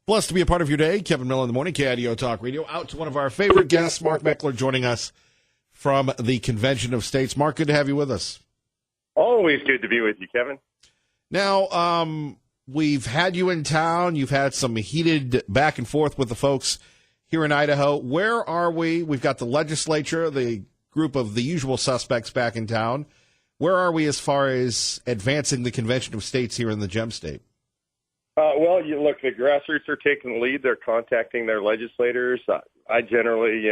Blessed to be a part of your day. Kevin Miller in the morning, KIDO Talk Radio. Out to one of our favorite guests, Mark Meckler, joining us from the Convention of States. Mark, good to have you with us. Always good to be with you, Kevin. Now, we've had you in town. You've had some heated back and forth with the folks here in Idaho. Where are we? We've got the legislature, the group of the usual suspects back in town. Where are we as far as advancing the Convention of States here in the Gem State? Well, you look, the grassroots are taking the lead. They're contacting their legislators. I generally,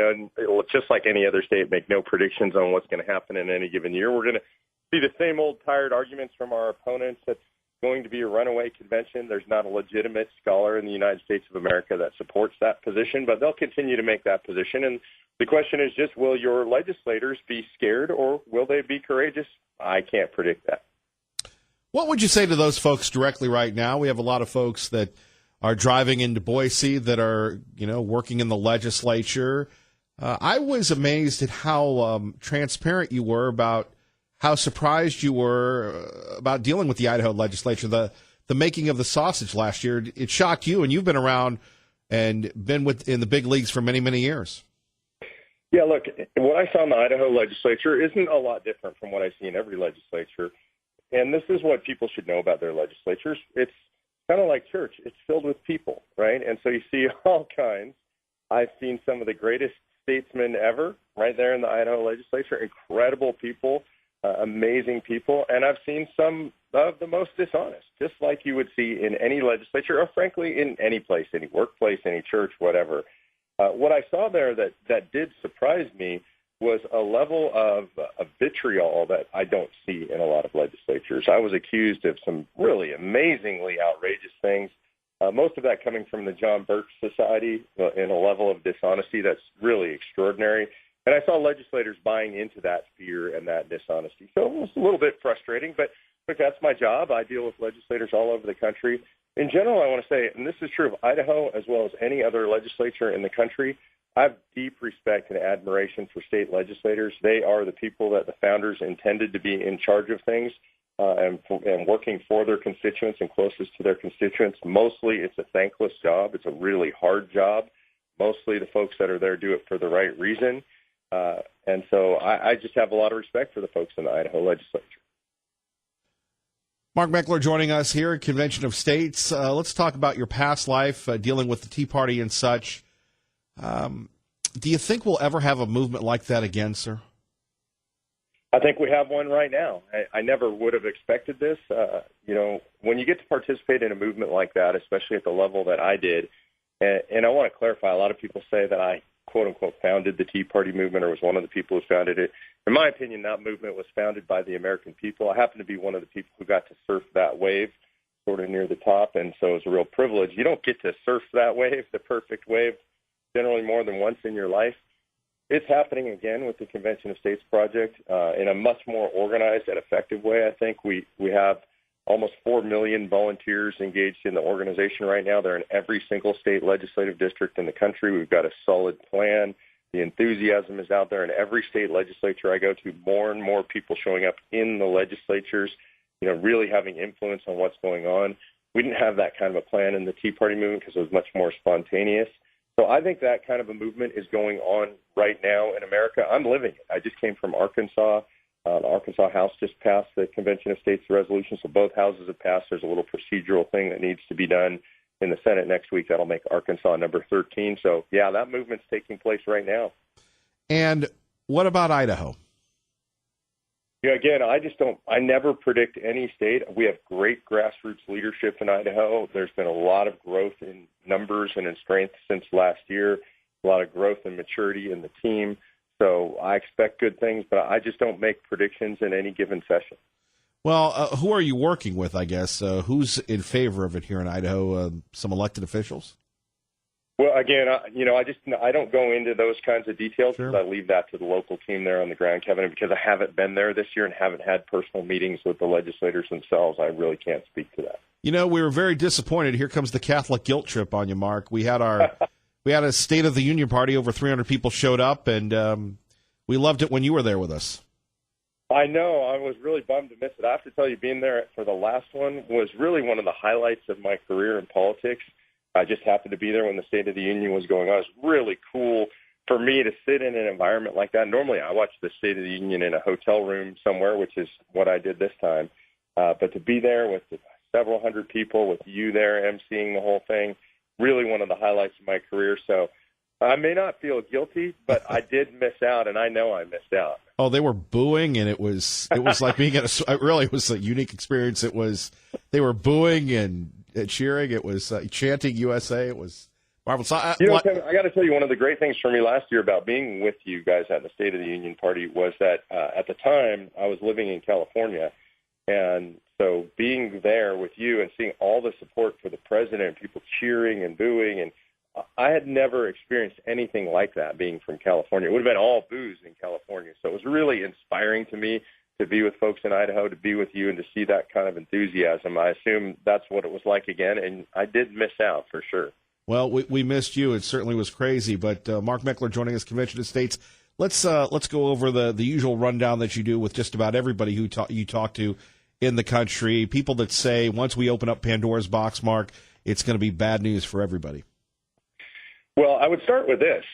just like any other state, make no predictions on what's going to happen in any given year. We're going to see the same old tired arguments from our opponents. That's going to be a runaway convention. There's not a legitimate scholar in the United States of America that supports that position, but they'll continue to make that position. And the question is just, will your legislators be scared or will they be courageous? I can't predict that. What would you say to those folks directly right now? We have a lot of folks that are driving into Boise that are, working in the legislature. I was amazed at how transparent you were about how surprised you were about dealing with the Idaho legislature, the making of the sausage last year. It shocked you, and you've been around and been in the big leagues for many, many years. Yeah, look, what I saw in the Idaho legislature isn't a lot different from what I see in every legislature. And this is what people should know about their legislatures. It's kind of like church. It's filled with people, right? And so you see all kinds. I've seen some of the greatest statesmen ever right there in the Idaho legislature, incredible people, amazing people. And I've seen some of the most dishonest, just like you would see in any legislature or, frankly, in any place, any workplace, any church, whatever. What I saw there that did surprise me was a level of vitriol that I don't see in a lot of legislatures. I was accused of some really amazingly outrageous things, most of that coming from the John Birch Society in a level of dishonesty that's really extraordinary. And I saw legislators buying into that fear and that dishonesty. So it was a little bit frustrating, but look, that's my job. I deal with legislators all over the country. In general, I want to say, and this is true of Idaho as well as any other legislature in the country, I have deep respect and admiration for state legislators. They are the people that the founders intended to be in charge of things and working for their constituents and closest to their constituents. Mostly it's a thankless job. It's a really hard job. Mostly the folks that are there do it for the right reason. And so I just have a lot of respect for the folks in the Idaho legislature. Mark Meckler joining us here at Convention of States. Let's talk about your past life, dealing with the Tea Party and such. Do you think we'll ever have a movement like that again, sir? I think we have one right now. I never would have expected this. When you get to participate in a movement like that, especially at the level that I did, and I want to clarify, a lot of people say that I, quote unquote, founded the Tea Party movement or was one of the people who founded it. In my opinion, that movement was founded by the American people. I happen to be one of the people who got to surf that wave sort of near the top, and so it's a real privilege. You don't get to surf that wave, the perfect wave, generally more than once in your life. It's happening again with the Convention of States project in a much more organized and effective way. I think we have almost 4 million volunteers engaged in the organization right now. They're in every single state legislative district in the country. We've got a solid plan. The enthusiasm is out there in every state legislature I go to. More and more people showing up in the legislatures, really having influence on what's going on. We didn't have that kind of a plan in the Tea Party movement because it was much more spontaneous. So I think that kind of a movement is going on right now in America. I'm living it. I just came from Arkansas. The Arkansas House just passed the Convention of States resolution, so both houses have passed. There's a little procedural thing that needs to be done in the Senate next week. That'll make Arkansas number 13. So, yeah, that movement's taking place right now. And what about Idaho? Yeah, again, I never predict any state. We have great grassroots leadership in Idaho. There's been a lot of growth in numbers and in strength since last year, a lot of growth and maturity in the team. So I expect good things, but I just don't make predictions in any given session. Well, who are you working with, I guess? Who's in favor of it here in Idaho? Some elected officials? Well, again, I don't go into those kinds of details because Sure. I leave that to the local team there on the ground, Kevin, because I haven't been there this year and haven't had personal meetings with the legislators themselves. I really can't speak to that. We were very disappointed. Here comes the Catholic guilt trip on you, Mark. We had a State of the Union party. Over 300 people showed up, and we loved it when you were there with us. I know. I was really bummed to miss it. I have to tell you, being there for the last one was really one of the highlights of my career in politics. I just happened to be there when the State of the Union was going on. It was really cool for me to sit in an environment like that. Normally, I watch the State of the Union in a hotel room somewhere, which is what I did this time. But to be there with several hundred people, with you there emceeing the whole thing, really one of the highlights of my career. So I may not feel guilty, but I did miss out, and I know I missed out. Oh, they were booing, and it was like being at a. Really, it was a unique experience. They were booing and cheering. It was chanting USA. It was marvelous. Tim, I got to tell you, one of the great things for me last year about being with you guys at the State of the Union party was that at the time I was living in California, and so being there with you and seeing all the support for the president, people cheering and booing, and I had never experienced anything like that being from California. It would have been all booze in California. So it was really inspiring to me to be with folks in Idaho, to be with you, and to see that kind of enthusiasm. I assume that's what it was like again, and I did miss out for sure. Well, we missed you. It certainly was crazy. But Mark Meckler joining us, Convention of States. Let's go over the usual rundown that you do with just about everybody who you talk to in the country. People that say once we open up Pandora's box, Mark, it's going to be bad news for everybody. Well, I would start with this.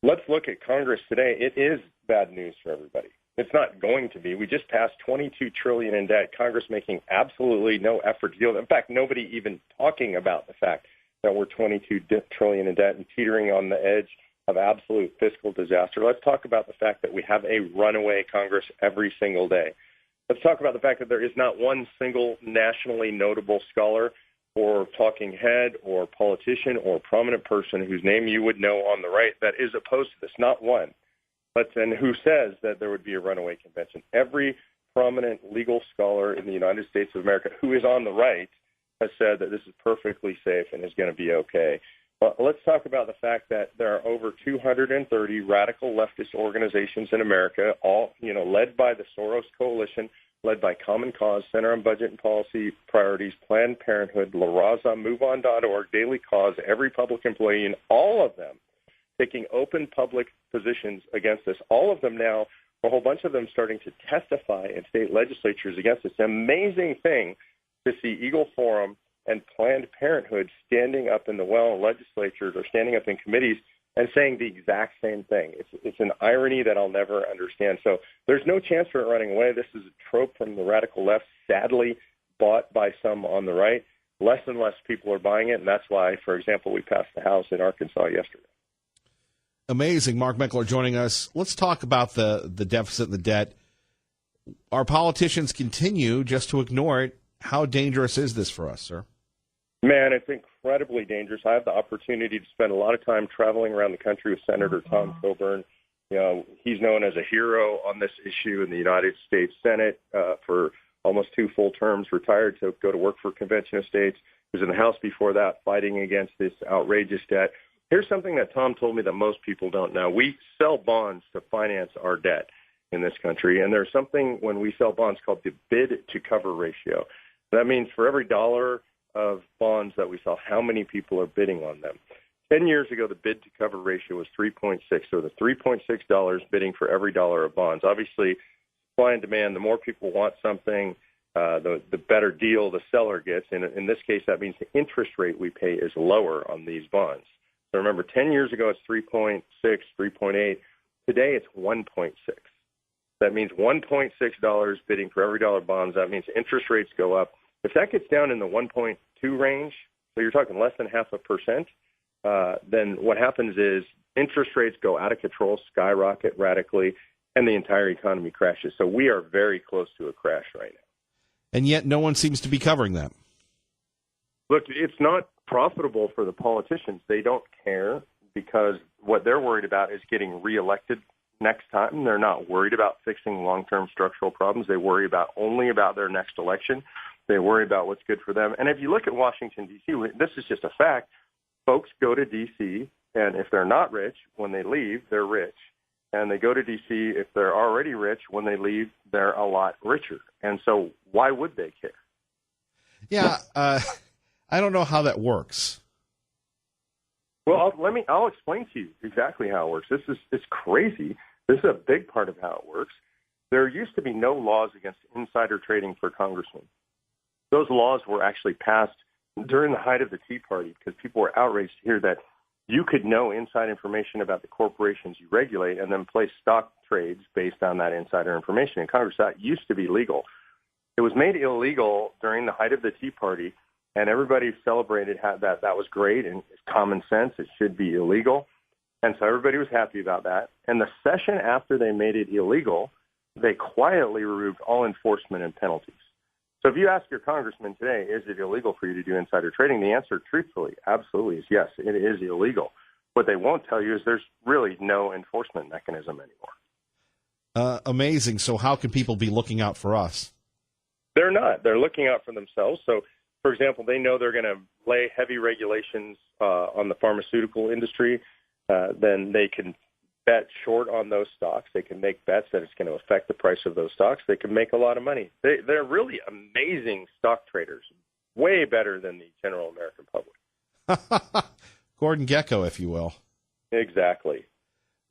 Let's look at Congress today. It is bad news for everybody. It's not going to be. We just passed $22 trillion in debt. Congress making absolutely no effort to deal with it. In fact, nobody even talking about the fact that we're $22 trillion in debt and teetering on the edge of absolute fiscal disaster. Let's talk about the fact that we have a runaway Congress every single day. Let's talk about the fact that there is not one single nationally notable scholar or talking head or politician or prominent person whose name you would know on the right that is opposed to this. Not one. And who says that there would be a runaway convention. Every prominent legal scholar in the United States of America who is on the right has said that this is perfectly safe and is going to be okay. But let's talk about the fact that there are over 230 radical leftist organizations in America, all led by the Soros Coalition, led by Common Cause, Center on Budget and Policy Priorities, Planned Parenthood, La Raza, MoveOn.org, Daily Cause, every public employee, and all of them taking open public positions against this. All of them now, a whole bunch of them starting to testify in state legislatures against this. It's an amazing thing to see Eagle Forum and Planned Parenthood standing up in the legislatures or standing up in committees and saying the exact same thing. It's an irony that I'll never understand. So there's no chance for it running away. This is a trope from the radical left, sadly bought by some on the right. Less and less people are buying it, and that's why, for example, we passed the House in Arkansas yesterday. Amazing. Mark Meckler joining us. Let's talk about the deficit and the debt. Our politicians continue just to ignore it. How dangerous is this for us, sir? Man, it's incredibly dangerous. I have the opportunity to spend a lot of time traveling around the country with Senator Tom Coburn. He's known as a hero on this issue in the United States Senate for almost 2 full terms, retired to go to work for Convention of States. He was in the House before that fighting against this outrageous debt. Here's something that Tom told me that most people don't know. We sell bonds to finance our debt in this country, and there's something when we sell bonds called the bid-to-cover ratio. That means for every dollar of bonds that we sell, how many people are bidding on them. 10 years ago, the bid-to-cover ratio was 3.6, so the $3.6 bidding for every dollar of bonds. Obviously, supply and demand, the more people want something, the better deal the seller gets. And in this case, that means the interest rate we pay is lower on these bonds. So remember, 10 years ago, it's 3.6, 3.8. Today, it's 1.6. That means $1.6 bidding for every dollar of bonds. That means interest rates go up. If that gets down in the 1.2 range, so you're talking less than 0.5%, then what happens is interest rates go out of control, skyrocket radically, and the entire economy crashes. So we are very close to a crash right now. And yet no one seems to be covering that. Look, it's not profitable for the politicians. They don't care because what they're worried about is getting reelected next time. They're not worried about fixing long-term structural problems. They worry only about their next election. They worry about what's good for them. And if you look at Washington, D.C., this is just a fact. Folks go to D.C., and if they're not rich, when they leave, they're rich. And they go to D.C., if they're already rich, when they leave, they're a lot richer. And so why would they care? Yeah, I don't know how that works. Well, I'll explain to you exactly how it works. It's crazy. This is a big part of how it works. There used to be no laws against insider trading for congressmen. Those laws were actually passed during the height of the Tea Party because people were outraged to hear that you could know inside information about the corporations you regulate and then place stock trades based on that insider information. In Congress, that used to be legal. It was made illegal during the height of the Tea Party, and everybody celebrated that was great and it's common sense. It should be illegal. And so everybody was happy about that. And the session after they made it illegal, they quietly removed all enforcement and penalties. So if you ask your congressman today, is it illegal for you to do insider trading? The answer, truthfully, absolutely is yes, it is illegal. What they won't tell you is there's really no enforcement mechanism anymore. Amazing. So how can people be looking out for us? They're not. They're looking out for themselves. So, for example, they know they're going to lay heavy regulations on the pharmaceutical industry. Then they can bet short on those stocks. They can make bets that it's going to affect the price of those stocks. They can make a lot of money. They're really amazing stock traders, way better than the general American public. Gordon Gekko, if you will. Exactly.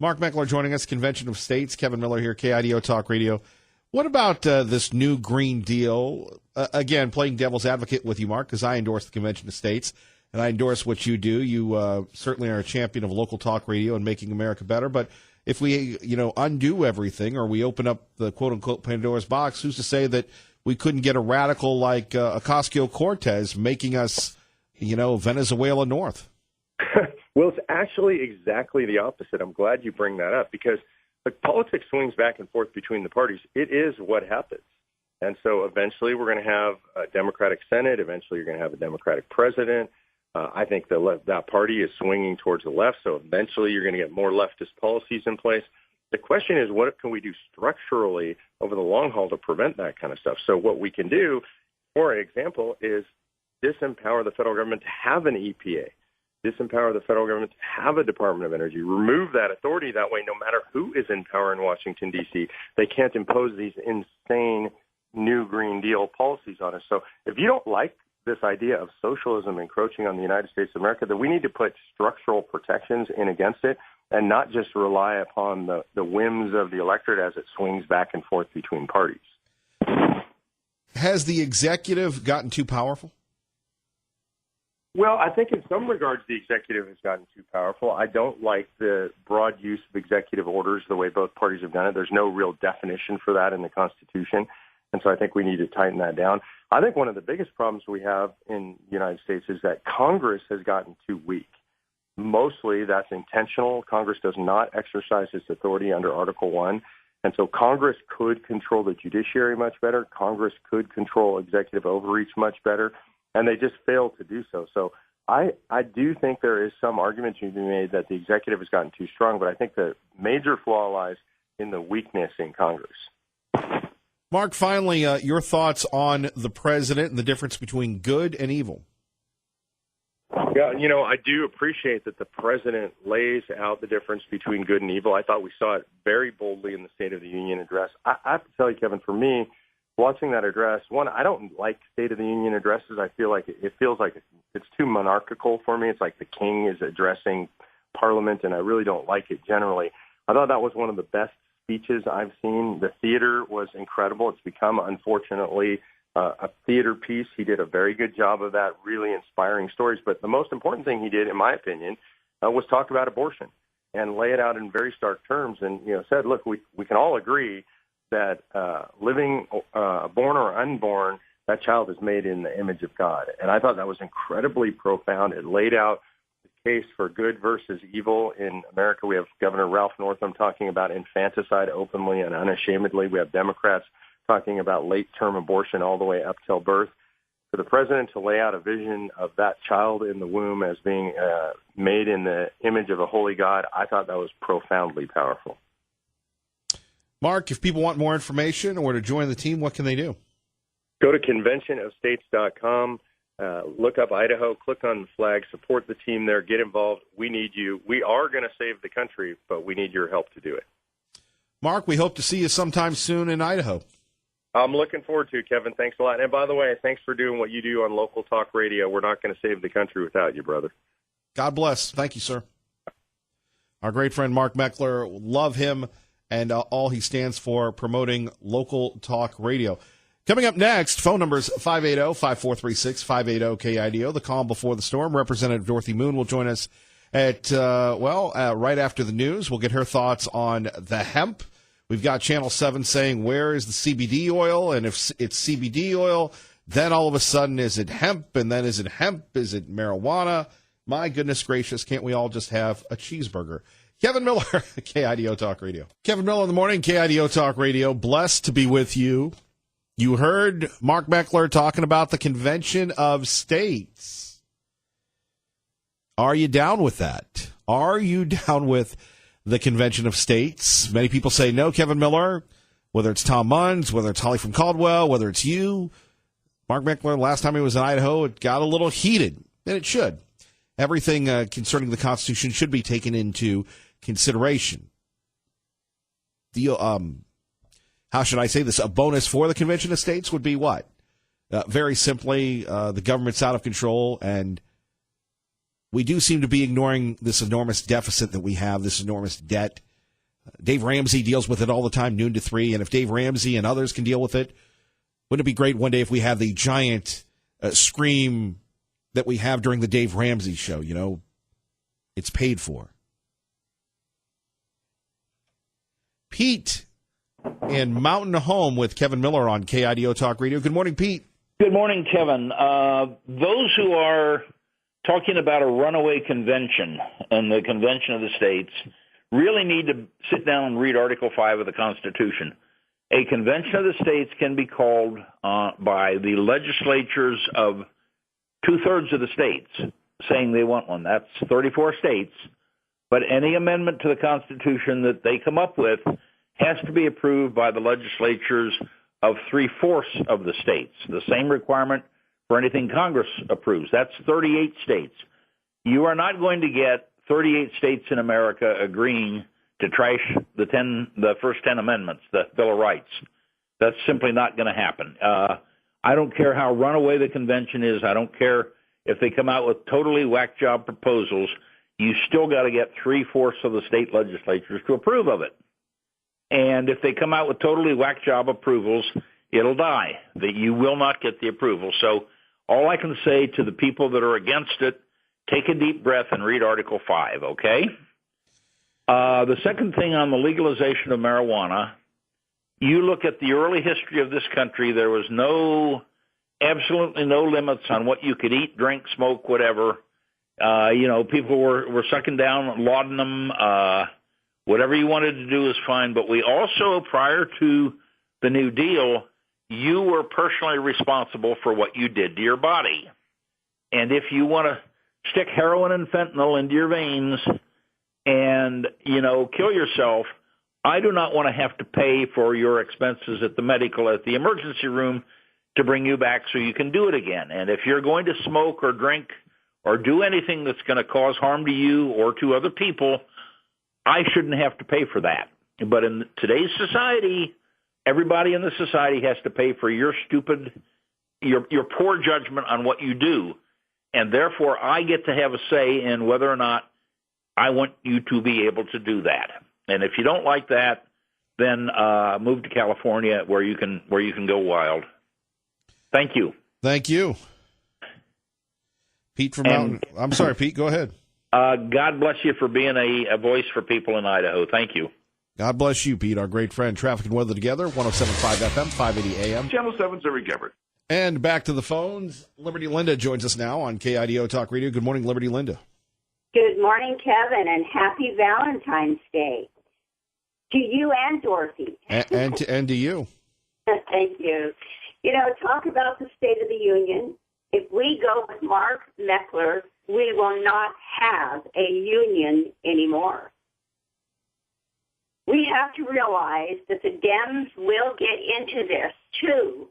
Mark Meckler joining us, Convention of States. Kevin Miller here, KIDO Talk Radio. What about this new Green Deal? Again, playing devil's advocate with you, Mark, because I endorse the Convention of States. And I endorse what you do. You certainly are a champion of local talk radio and making America better. But if we, undo everything or we open up the quote-unquote Pandora's box, who's to say that we couldn't get a radical like Ocasio-Cortez making us, Venezuela North? Well, it's actually exactly the opposite. I'm glad you bring that up because politics swings back and forth between the parties. It is what happens. And so eventually we're going to have a Democratic Senate. Eventually you're going to have a Democratic president. I think that party is swinging towards the left, so eventually you're going to get more leftist policies in place. The question is, what can we do structurally over the long haul to prevent that kind of stuff? So what we can do, for example, is disempower the federal government to have an EPA, disempower the federal government to have a Department of Energy, remove that authority. That way, no matter who is in power in Washington, D.C., they can't impose these insane new Green Deal policies on us. So if you don't like this idea of socialism encroaching on the United States of America, that we need to put structural protections in against it and not just rely upon the whims of the electorate as it swings back and forth between parties. Has the executive gotten too powerful? Well, I think in some regards the executive has gotten too powerful. I don't like the broad use of executive orders the way both parties have done it. There's no real definition for that in the Constitution. And so I think we need to tighten that down. I think one of the biggest problems we have in the United States is that Congress has gotten too weak. Mostly that's intentional. Congress does not exercise its authority under Article 1. And so Congress could control the judiciary much better. Congress could control executive overreach much better. And they just fail to do so. So I do think there is some argument to be made that the executive has gotten too strong, but I think the major flaw lies in the weakness in Congress. Mark, finally, your thoughts on the president and the difference between good and evil. Yeah, I do appreciate that the president lays out the difference between good and evil. I thought we saw it very boldly in the State of the Union address. I have to tell you, Kevin, for me, watching that address, one, I don't like State of the Union addresses. I feel like it feels like it's too monarchical for me. It's like the king is addressing Parliament, and I really don't like it generally. I thought that was one of the best speeches I've seen. The theater was incredible. It's become, unfortunately, a theater piece. He did a very good job of that, really inspiring stories. But the most important thing he did, in my opinion, was talk about abortion and lay it out in very stark terms and, said, look, we can all agree that living, born or unborn, that child is made in the image of God. And I thought that was incredibly profound. It laid out case for good versus evil. In America, we have Governor Ralph Northam talking about infanticide openly and unashamedly. We have Democrats talking about late-term abortion all the way up till birth. For the president to lay out a vision of that child in the womb as being made in the image of a holy God, I thought that was profoundly powerful. Mark, if people want more information or to join the team, what can they do? Go to conventionofstates.com. Look up Idaho, click on the flag, support the team there, get involved. We need you. We are going to save the country, but we need your help to do it. Mark, we hope to see you sometime soon in Idaho. I'm looking forward to it, Kevin. Thanks a lot. And by the way, thanks for doing what you do on Local Talk Radio. We're not going to save the country without you, brother. God bless. Thank you, sir. Our great friend Mark Meckler, love him and all he stands for, promoting Local Talk Radio. Coming up next, phone numbers 580-5436, 580-KIDO, the calm before the storm. Representative Dorothy Moon will join us at, right after the news. We'll get her thoughts on the hemp. We've got Channel 7 saying, where is the CBD oil? And if it's CBD oil, then all of a sudden, is it hemp? And then is it hemp? Is it marijuana? My goodness gracious, can't we all just have a cheeseburger? Kevin Miller, KIDO Talk Radio. Kevin Miller in the morning, KIDO Talk Radio. Blessed to be with you. You heard Mark Meckler talking about the Convention of States. Are you down with that? Are you down with the Convention of States? Many people say no, Kevin Miller, whether it's Tom Munns, whether it's Holly from Caldwell, whether it's you. Mark Meckler, last time he was in Idaho, it got a little heated, and it should. Everything concerning the Constitution should be taken into consideration. How should I say this? A bonus for the Convention of States would be what? Very simply, the government's out of control, and we do seem to be ignoring this enormous deficit that we have, this enormous debt. Dave Ramsey deals with it all the time, noon to 3, and if Dave Ramsey and others can deal with it, wouldn't it be great one day if we have the giant scream that we have during the Dave Ramsey show? You know, it's paid for. Pete in Mountain Home with Kevin Miller on KIDO Talk Radio. Good morning, Pete. Good morning, Kevin. Those who are talking about a runaway convention and the Convention of the States really need to sit down and read Article 5 of the Constitution. A Convention of the States can be called by the legislatures of two-thirds of the states saying they want one. That's 34 states. But any amendment to the Constitution that they come up with has to be approved by the legislatures of three-fourths of the states. The same requirement for anything Congress approves. That's 38 states. You are not going to get 38 states in America agreeing to trash the first 10 amendments, the Bill of Rights. That's simply not going to happen. I don't care how runaway the convention is. I don't care if they come out with totally whack job proposals. You still got to get three-fourths of the state legislatures to approve of it. And if they come out with totally whack job approvals, it'll die. That you will not get the approval. So all I can say to the people that are against it, take a deep breath and read Article 5, okay? The second thing on the legalization of marijuana, you look at the early history of this country, there was absolutely no limits on what you could eat, drink, smoke, whatever. People were sucking down laudanum. Whatever you wanted to do is fine. But we also, prior to the New Deal, you were personally responsible for what you did to your body. And if you want to stick heroin and fentanyl into your veins and, kill yourself, I do not want to have to pay for your expenses at the emergency room to bring you back so you can do it again. And if you're going to smoke or drink or do anything that's going to cause harm to you or to other people, I shouldn't have to pay for that. But in today's society, everybody in the society has to pay for your poor judgment on what you do. And therefore, I get to have a say in whether or not I want you to be able to do that. And if you don't like that, then move to California where you can go wild. Thank you. Thank you. Pete from Mountain. I'm sorry, Pete, go ahead. God bless you for being a voice for people in Idaho. Thank you. God bless you, Pete, our great friend. Traffic and weather together, 107.5 FM, 580 AM. Channel 7's Eric Gebert. And back to the phones. Liberty Linda joins us now on KIDO Talk Radio. Good morning, Liberty Linda. Good morning, Kevin, and happy Valentine's Day to you and Dorothy. And to you. Thank you. Talk about the State of the Union. If we go with Mark Meckler, we will not have a union anymore. We have to realize that the Dems will get into this, too,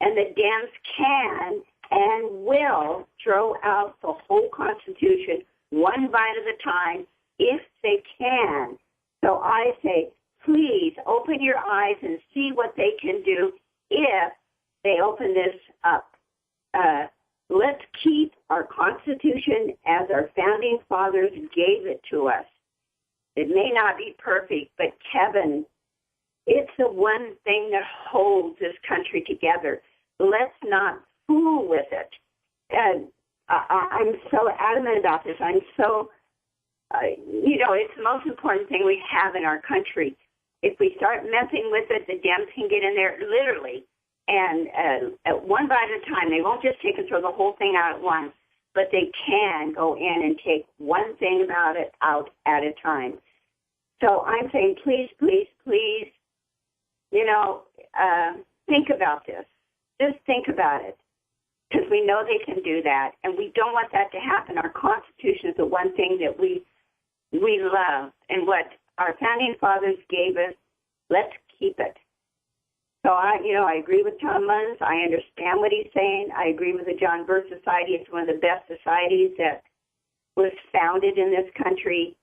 and the Dems can and will throw out the whole Constitution one bite at a time if they can. So I say, please open your eyes and see what they can do if they open this up. Let's keep our Constitution as our founding fathers gave it to us. It may not be perfect, but Kevin, It's the one thing that holds this country together. Let's not fool with it. And I'm so adamant about this. I'm so, it's the most important thing we have in our country. If we start messing with it, the Dems can get in there literally, and one bite at a time. They won't just take and throw the whole thing out at once, but they can go in and take one thing about it out at a time. So I'm saying, please, please, please, think about this. Just think about it, because we know they can do that, and we don't want that to happen. Our Constitution is the one thing that we love, and what our founding fathers gave us, let's keep it. So I agree with Tom Munz. I understand what he's saying. I agree with the John Birch Society. It's one of the best societies that was founded in this country.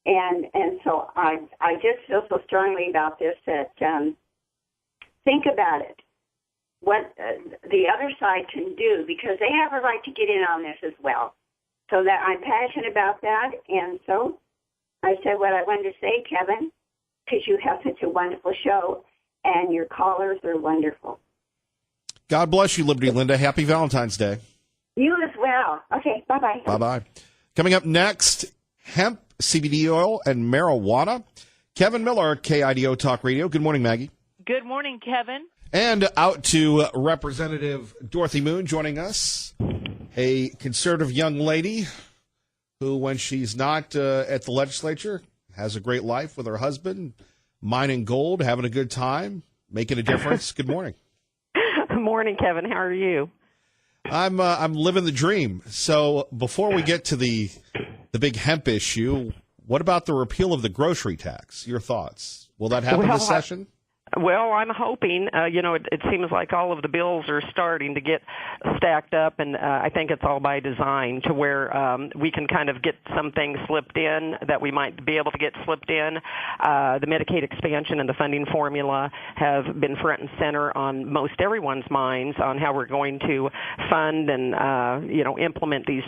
And so I just feel so strongly about this that think about it, what the other side can do, because they have a right to get in on this as well. So that I'm passionate about that. And so I said what I wanted to say, Kevin, because you have such a wonderful show, and your callers are wonderful. God bless you, Liberty Linda. Happy Valentine's Day. You as well. Okay, bye-bye. Bye-bye. Coming up next, hemp, CBD oil, and marijuana. Kevin Miller, KIDO Talk Radio. Good morning, Maggie. Good morning, Kevin. And out to Representative Dorothy Moon joining us, a conservative young lady who, when she's not at the legislature, has a great life with her husband, mining gold, having a good time, making a difference. Good morning. Good morning, Kevin. How are you? I'm living the dream. So before we get to the big hemp issue, what about the repeal of the grocery tax? Your thoughts? Will that happen this session? Well, I'm hoping, it seems like all of the bills are starting to get stacked up, and I think it's all by design to where we can kind of get some things slipped in that we might be able to get slipped in. The Medicaid expansion and the funding formula have been front and center on most everyone's minds on how we're going to fund and, implement these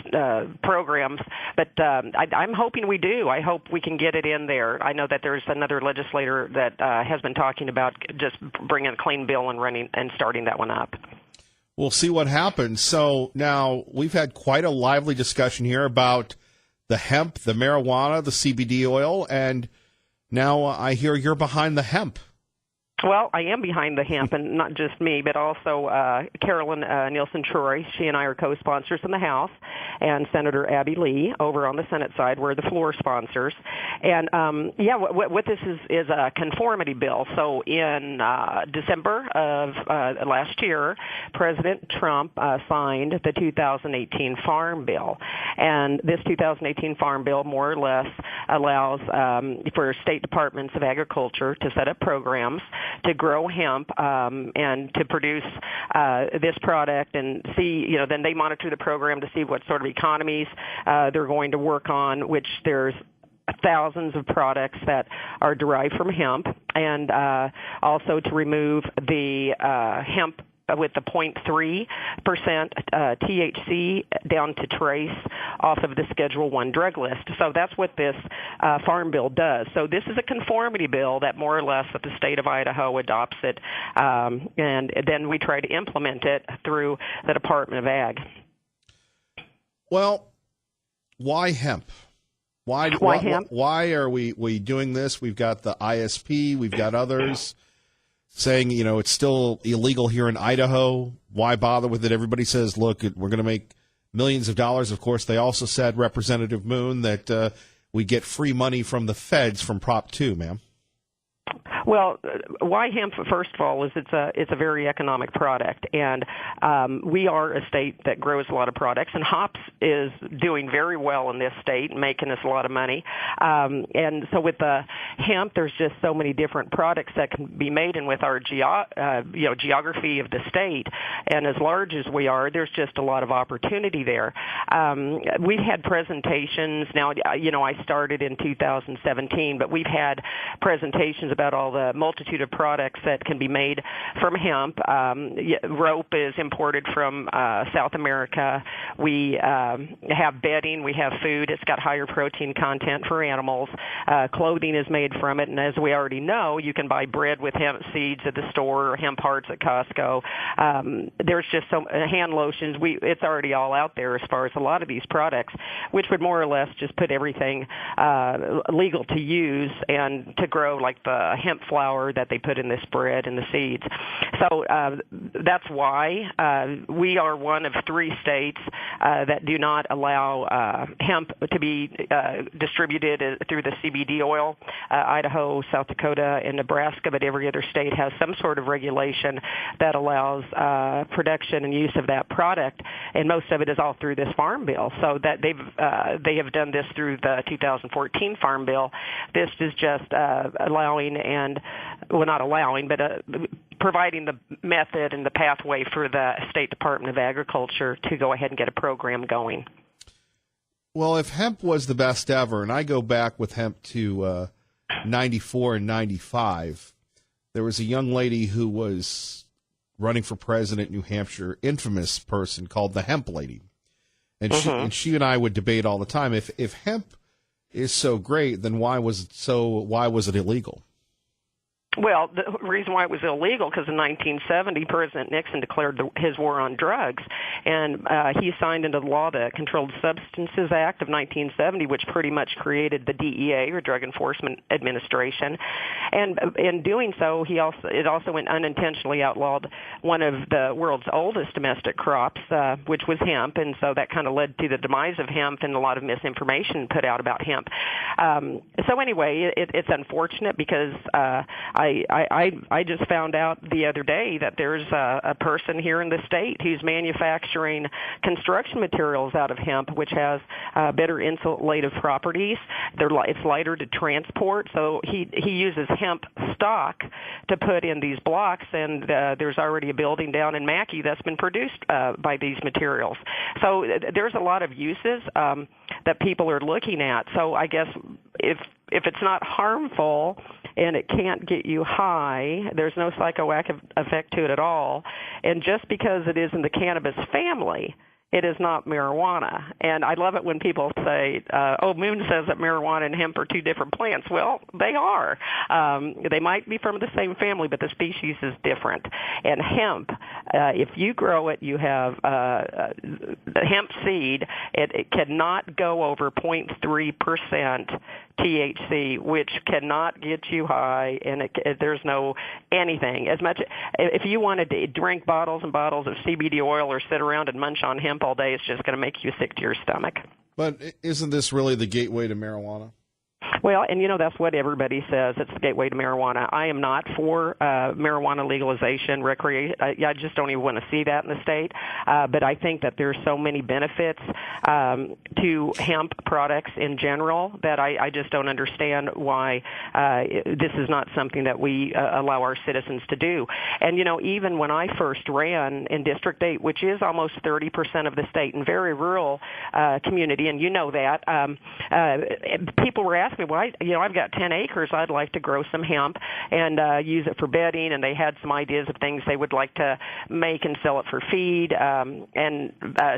programs. But I'm hoping we do. I hope we can get it in there. I know that there's another legislator that has been talking about just bringing a clean bill and running and starting that one up. We'll see what happens. So now we've had quite a lively discussion here about the hemp, the marijuana, the CBD oil, and now I hear you're behind the hemp. Well, I am behind the hemp, and not just me, but also Carolyn Nielsen Troy. She and I are co-sponsors in the House, and Senator Abby Lee over on the Senate side. We're the floor sponsors. And, what this is a conformity bill. So in December of last year, President Trump signed the 2018 Farm Bill. And this 2018 Farm Bill more or less allows for state departments of agriculture to set up programs to grow hemp and to produce this product and see, then they monitor the program to see what sort of economies they're going to work on, which there's thousands of products that are derived from hemp, and also to remove the hemp with the 0.3% THC down to trace off of the Schedule I drug list. So that's what this Farm Bill does. So this is a conformity bill that more or less that the state of Idaho adopts it, and then we try to implement it through the Department of Ag. Well, why hemp? Why hemp? Why are we doing this? We've got the ISP, we've got others saying, it's still illegal here in Idaho. Why bother with it? Everybody says, look, we're going to make millions of dollars. Of course, they also said, Representative Moon, that we get free money from the feds from Prop 2, ma'am. Well, why hemp, first of all, is it's a very economic product, and we are a state that grows a lot of products, and hops is doing very well in this state, making us a lot of money. And so with the hemp, there's just so many different products that can be made, and with our geography of the state, and as large as we are, there's just a lot of opportunity there. We've had presentations. Now, I started in 2017, but we've had presentations about all the multitude of products that can be made from hemp. Rope is imported from South America. We have bedding. We have food. It's got higher protein content for animals. Clothing is made from it, and as we already know, you can buy bread with hemp seeds at the store or hemp hearts at Costco. There's just some hand lotions. It's already all out there as far as a lot of these products, which would more or less just put everything legal to use and to grow, like the hemp flour that they put in this bread and the seeds. So that's why we are one of 3 states that do not allow hemp to be distributed through the CBD oil. Idaho, South Dakota, and Nebraska, but every other state has some sort of regulation that allows production and use of that product, and most of it is all through this farm bill. So that they have done this through the 2014 farm bill. This is just allowing and, well, not allowing, but providing the method and the pathway for the State Department of Agriculture to go ahead and get a program going. Well, if hemp was the best ever, and I go back with hemp to 94 and 95, there was a young lady who was running for president in New Hampshire, infamous person called the Hemp Lady. And she and I would debate all the time. If hemp is so great, then why was it illegal? Well, the reason why it was illegal, because in 1970, President Nixon declared his war on drugs, and he signed into law the Controlled Substances Act of 1970, which pretty much created the DEA, or Drug Enforcement Administration. And in doing so, it also unintentionally outlawed one of the world's oldest domestic crops, which was hemp, and so that kind of led to the demise of hemp and a lot of misinformation put out about hemp. So anyway, it's unfortunate because I just found out the other day that there's a person here in the state who's manufacturing construction materials out of hemp, which has better insulative properties. It's lighter to transport, so he uses hemp stock to put in these blocks, and there's already a building down in Mackay that's been produced by these materials. So there's a lot of uses that people are looking at. So I guess if it's not harmful and it can't get you high, there's no psychoactive effect to it at all, and just because it is in the cannabis family, it is not marijuana. And I love it when people say, Moon says that marijuana and hemp are 2 different plants. Well, they are. They might be from the same family, but the species is different. And hemp, if you grow it, you have the hemp seed, it cannot go over 0.3% THC, which cannot get you high, and there's no anything. As much if you wanted to drink bottles and bottles of CBD oil or sit around and munch on hemp all day, it's just going to make you sick to your stomach. But isn't this really the gateway to marijuana? Well, and that's what everybody says. It's the gateway to marijuana. I am not for marijuana legalization, recreation. I just don't even want to see that in the state. But I think that there's so many benefits to hemp products in general that I just don't understand why this is not something that we allow our citizens to do. And, even when I first ran in District 8, which is almost 30% of the state and very rural community, and that, people were asking me, well, I've got 10 acres. I'd like to grow some hemp and use it for bedding, and they had some ideas of things they would like to make and sell it for feed, and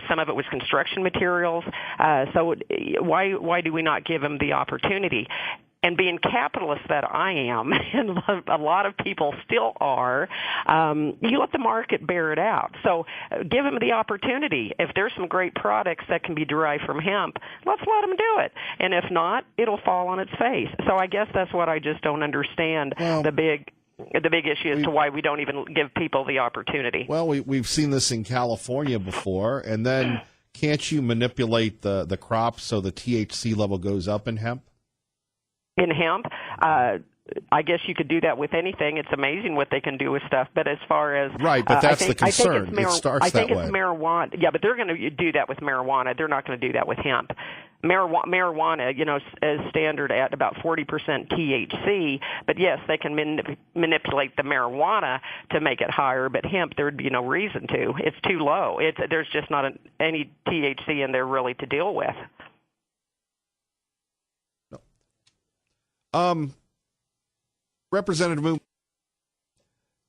some of it was construction materials. So why do we not give them the opportunity? And being capitalist that I am, and a lot of people still are, you let the market bear it out. So give them the opportunity. If there's some great products that can be derived from hemp, let's let them do it. And if not, it'll fall on its face. So I guess that's what I just don't understand, the big issue as to why we don't even give people the opportunity. Well, we've seen this in California before, and then can't you manipulate the crop so the THC level goes up in hemp? In hemp, I guess you could do that with anything. It's amazing what they can do with stuff. But as far as right, but that's the concern. It starts that way. I think it's marijuana. Yeah, but they're going to do that with marijuana. They're not going to do that with hemp. Marijuana, is standard at about 40% THC. But yes, they can manipulate the marijuana to make it higher. But hemp, there would be no reason to. It's too low. There's just not any THC in there really to deal with. Representative Moon,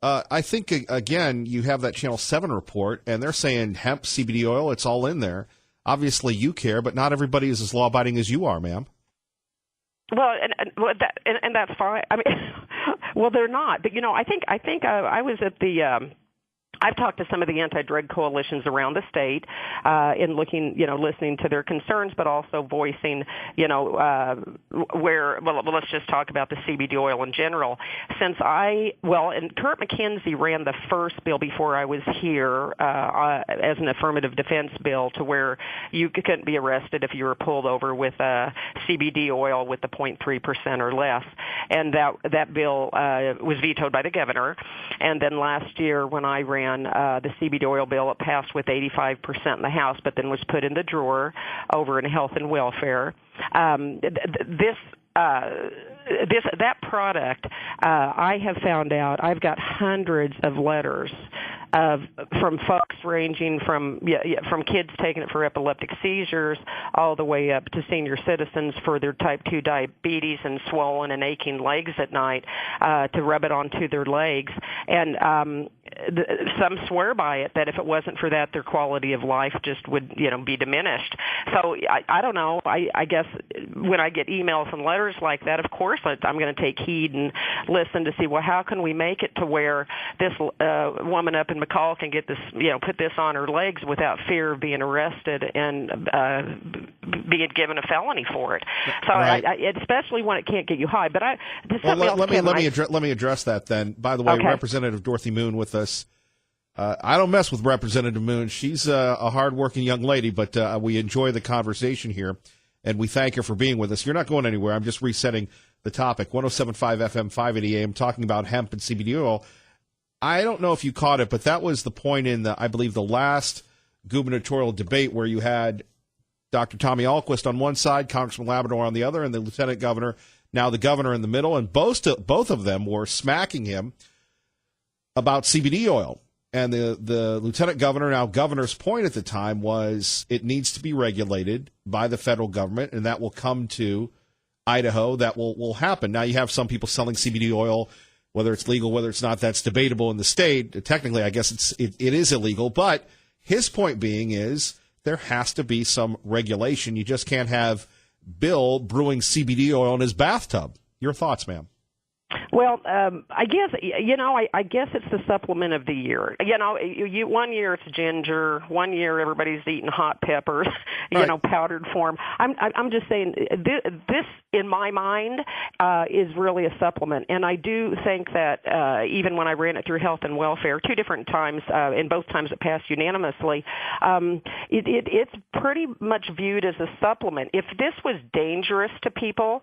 I think, again, you have that Channel 7 report, and they're saying hemp, CBD oil, it's all in there. Obviously, you care, but not everybody is as law-abiding as you are, ma'am. Well, and that's fine. I mean, well, they're not. But, I think I was at the I've talked to some of the anti-drug coalitions around the state in looking, listening to their concerns, but also voicing, let's just talk about the CBD oil in general. And Kurt McKenzie ran the first bill before I was here as an affirmative defense bill to where you couldn't be arrested if you were pulled over with CBD oil with the 0.3% or less. And that bill was vetoed by the governor. And then last year when I ran the CBD oil bill, it passed with 85% in the House, but then was put in the drawer over in Health and Welfare. That product, I have found out, I've got hundreds of letters from folks ranging from kids taking it for epileptic seizures all the way up to senior citizens for their type 2 diabetes and swollen and aching legs at night to rub it onto their legs. And some swear by it that if it wasn't for that, their quality of life just would, be diminished. So I don't know. I guess when I get emails and letters like that, of course I'm going to take heed and listen to see, well, how can we make it to where this woman up in McCall can get this, put this on her legs without fear of being arrested and being given a felony for it. So right. Especially when it can't get you high. But let me address that then. By the way, okay. Representative Dorothy Moon with us. I don't mess with Representative Moon. She's a hardworking young lady, but we enjoy the conversation here, and we thank her for being with us. You're not going anywhere. I'm just resetting the topic. 107.5 FM, 580 AM, talking about hemp and CBD oil. I don't know if you caught it, but that was the point in I believe the last gubernatorial debate where you had Dr. Tommy Ahlquist on one side, Congressman Labrador on the other, and the lieutenant governor, now the governor in the middle, and both of them were smacking him about CBD oil. And the lieutenant governor, now governor's point at the time was it needs to be regulated by the federal government, and that will come to Idaho. That will happen. Now you have some people selling CBD oil, whether it's legal, whether it's not, that's debatable in the state. Technically, I guess it is illegal. But his point being is there has to be some regulation. You just can't have Bill brewing CBD oil in his bathtub. Your thoughts, ma'am? Well, I guess, I guess it's the supplement of the year. One year it's ginger. One year everybody's eating hot peppers, right. Powdered form. I'm just saying this, in my mind, is really a supplement. And I do think that even when I ran it through Health and Welfare, 2 different times, and both times it passed unanimously, it's pretty much viewed as a supplement. If this was dangerous to people,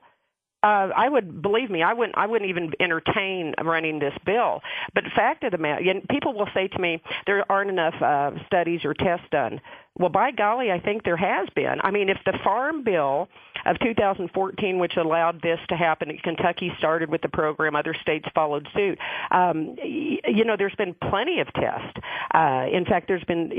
I wouldn't even entertain running this bill. But the fact of the matter, people will say to me, there aren't enough studies or tests done. Well, by golly, I think there has been. I mean, if the Farm Bill of 2014, which allowed this to happen, Kentucky started with the program, other states followed suit. There's been plenty of tests. In fact, there's been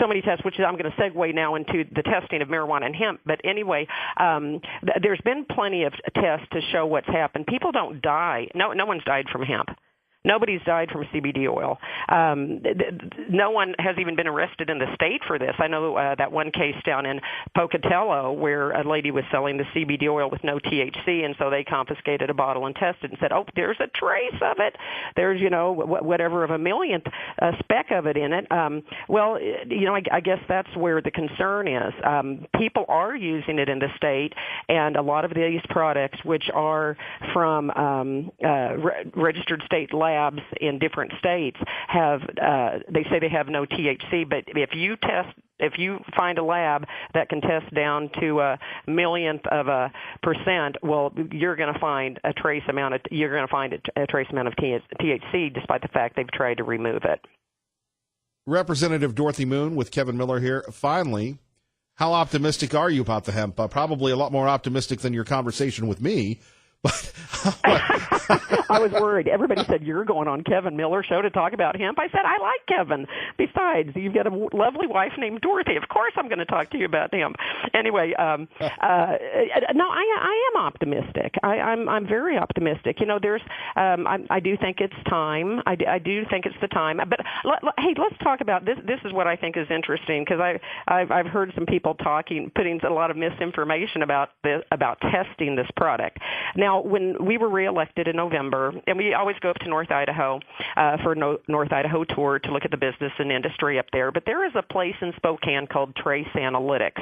so many tests, which I'm going to segue now into the testing of marijuana and hemp. But anyway, there's been plenty of tests to show what's happened. People don't die. No one's died from hemp. Nobody's died from CBD oil. No one has even been arrested in the state for this. I know that one case down in Pocatello where a lady was selling the CBD oil with no THC, and so they confiscated a bottle and tested and said, oh, there's a trace of it. There's, whatever of a millionth speck of it in it. I guess that's where the concern is. People are using it in the state, and a lot of these products, which are from registered state labs in different states, have they say they have no THC, but if you find a lab that can test down to a millionth of a percent, well, you're going to find a trace amount of THC, despite the fact they've tried to remove it. Representative Dorothy Moon with Kevin Miller here. Finally, how optimistic are you about the hemp? Probably a lot more optimistic than your conversation with me. But I was worried. Everybody said, you're going on Kevin Miller show to talk about hemp. I said, I like Kevin. Besides, you've got a lovely wife named Dorothy. Of course I'm going to talk to you about hemp. Anyway, no, I am optimistic. I'm very optimistic. You know, I do think it's time. I do think it's the time. But hey, let's talk about this. This is what I think is interesting, because I've heard some people putting a lot of misinformation about testing this product. Now, when we were reelected in November, and we always go up to North Idaho for a North Idaho tour to look at the business and industry up there, but there is a place in Spokane called Trace Analytics,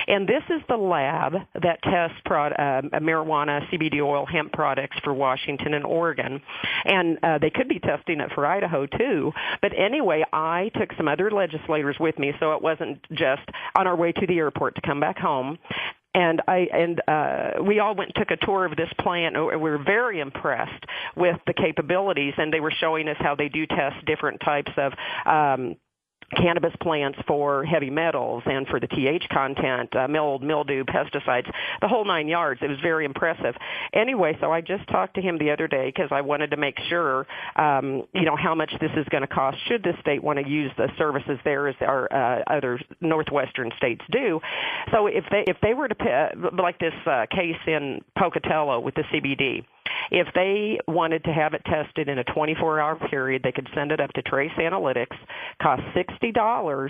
and this is the lab that tests marijuana, CBD oil, hemp products for Washington and Oregon, and they could be testing it for Idaho too. But anyway, I took some other legislators with me, so it wasn't just on our way to the airport to come back home. And we all went and took a tour of this plant. We were very impressed with the capabilities, and they were showing us how they do test different types of cannabis plants for heavy metals and for the TH content, mold, mildew, pesticides, the whole 9 yards. It was very impressive. Anyway, so I just talked to him the other day because I wanted to make sure, how much this is going to cost should the state want to use the services there as our other northwestern states do. So if they were to pay, like this case in Pocatello with the CBD, if they wanted to have it tested in a 24-hour period, they could send it up to Trace Analytics, cost $60,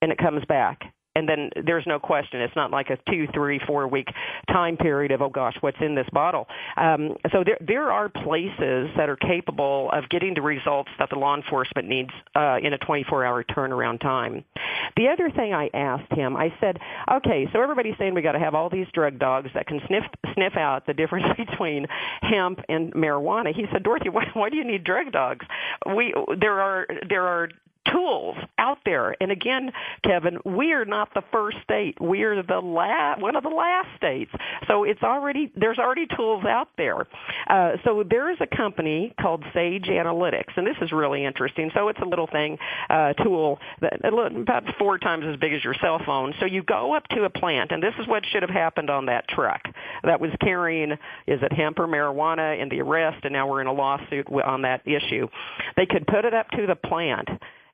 and it comes back. And then there's no question. It's not like a 2, 3, 4 week time period of, oh, gosh, what's in this bottle. So there are places that are capable of getting the results that the law enforcement needs in a 24-hour turnaround time. The other thing I asked him, I said, okay, so everybody's saying we got to have all these drug dogs that can sniff out the difference between hemp and marijuana. He said, Dorothy, why do you need drug dogs? There are tools out there. And again, Kevin, we are not the first state. We are one of the last states. So there's already tools out there. So there is a company called Sage Analytics, and this is really interesting. So it's a little tool that about 4 times as big as your cell phone. So you go up to a plant, and this is what should have happened on that truck that was carrying, is it hemp or marijuana, in the arrest, and now we're in a lawsuit on that issue. They could put it up to the plant,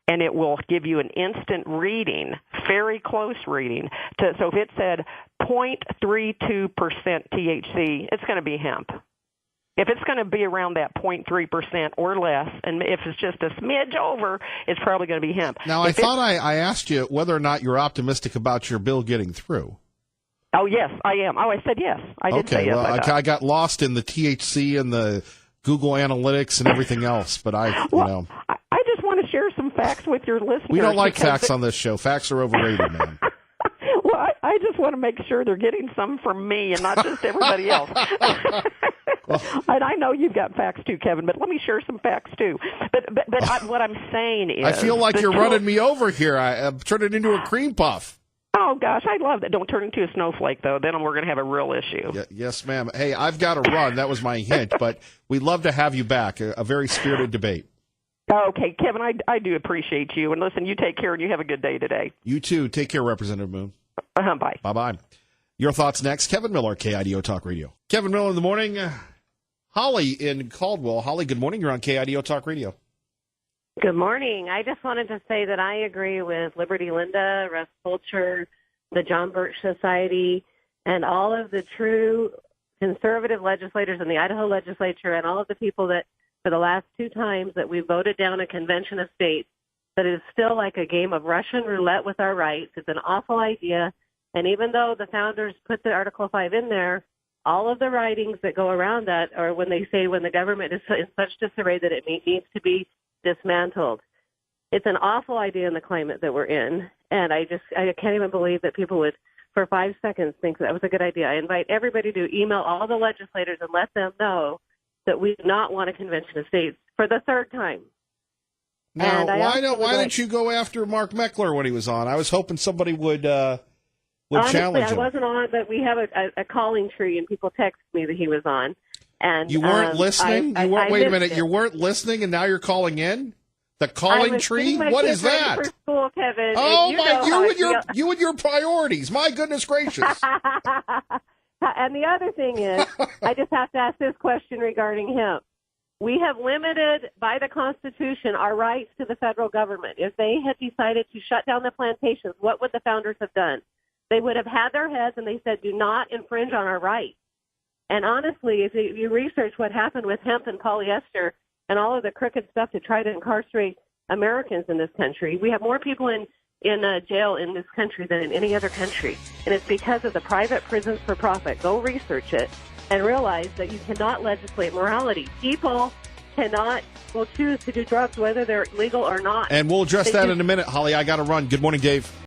and it will give you an instant reading, very close reading. So if it said 0.32% THC, it's going to be hemp. If it's going to be around that 0.3% or less, and if it's just a smidge over, it's probably going to be hemp. Now, I thought I asked you whether or not you're optimistic about your bill getting through. Oh, yes, I am. Oh, I said yes. I did say yes. Well, I got lost in the THC and the Google Analytics and everything else, but I just want to share some facts with your listeners. We don't like facts on this show. Facts are overrated, man. Well, I just want to make sure they're getting some from me and not just everybody else. And I know you've got facts too, Kevin, but let me share some facts too. But what I'm saying is, I feel like you're running me over here. I'm turning it into a cream puff. Oh, gosh, I love that. Don't turn into a snowflake, though. Then we're going to have a real issue. Yes, ma'am. Hey, I've got to run. That was my hint. But we'd love to have you back. A very spirited debate. Okay, Kevin, I do appreciate you. And listen, you take care and you have a good day today. You too. Take care, Representative Moon. Bye. Bye-bye. Your thoughts next. Kevin Miller, KIDO Talk Radio. Kevin Miller in the morning. Holly in Caldwell. Holly, good morning. You're on KIDO Talk Radio. Good morning. I just wanted to say that I agree with Liberty Linda, Russ Fulcher, the John Birch Society, and all of the true conservative legislators in the Idaho legislature and all of the people that for the last 2 times that we voted down a convention of states that is still like a game of Russian roulette with our rights. It's an awful idea. And even though the founders put the Article 5 in there, all of the writings that go around that are when they say when the government is in such disarray that it needs to be dismantled. It's an awful idea in the climate that we're in, and I can't even believe that people would, for 5 seconds, think that was a good idea. I invite everybody to email all the legislators and let them know that we do not want a convention of states for the 3rd time. Now, why didn't you go after Mark Meckler when he was on? I was hoping somebody would honestly, challenge him. I wasn't on, but we have a calling tree, and people text me that he was on. And you weren't listening? Wait a minute. You weren't listening, and now you're calling in? The calling tree? What is that? For school, Kevin. Oh, you and your priorities. My goodness gracious. and the other thing is, I just have to ask this question regarding hemp. We have limited by the Constitution our rights to the federal government. If they had decided to shut down the plantations, what would the founders have done? They would have had their heads and they said, do not infringe on our rights. And honestly, if you research what happened with hemp and polyester and all of the crooked stuff to try to incarcerate Americans in this country, we have more people in jail in this country than in any other country. And it's because of the private prisons for profit. Go research it and realize that you cannot legislate morality. People will choose to do drugs whether they're legal or not. And we'll address that in a minute, Holly. I got to run. Good morning, Dave.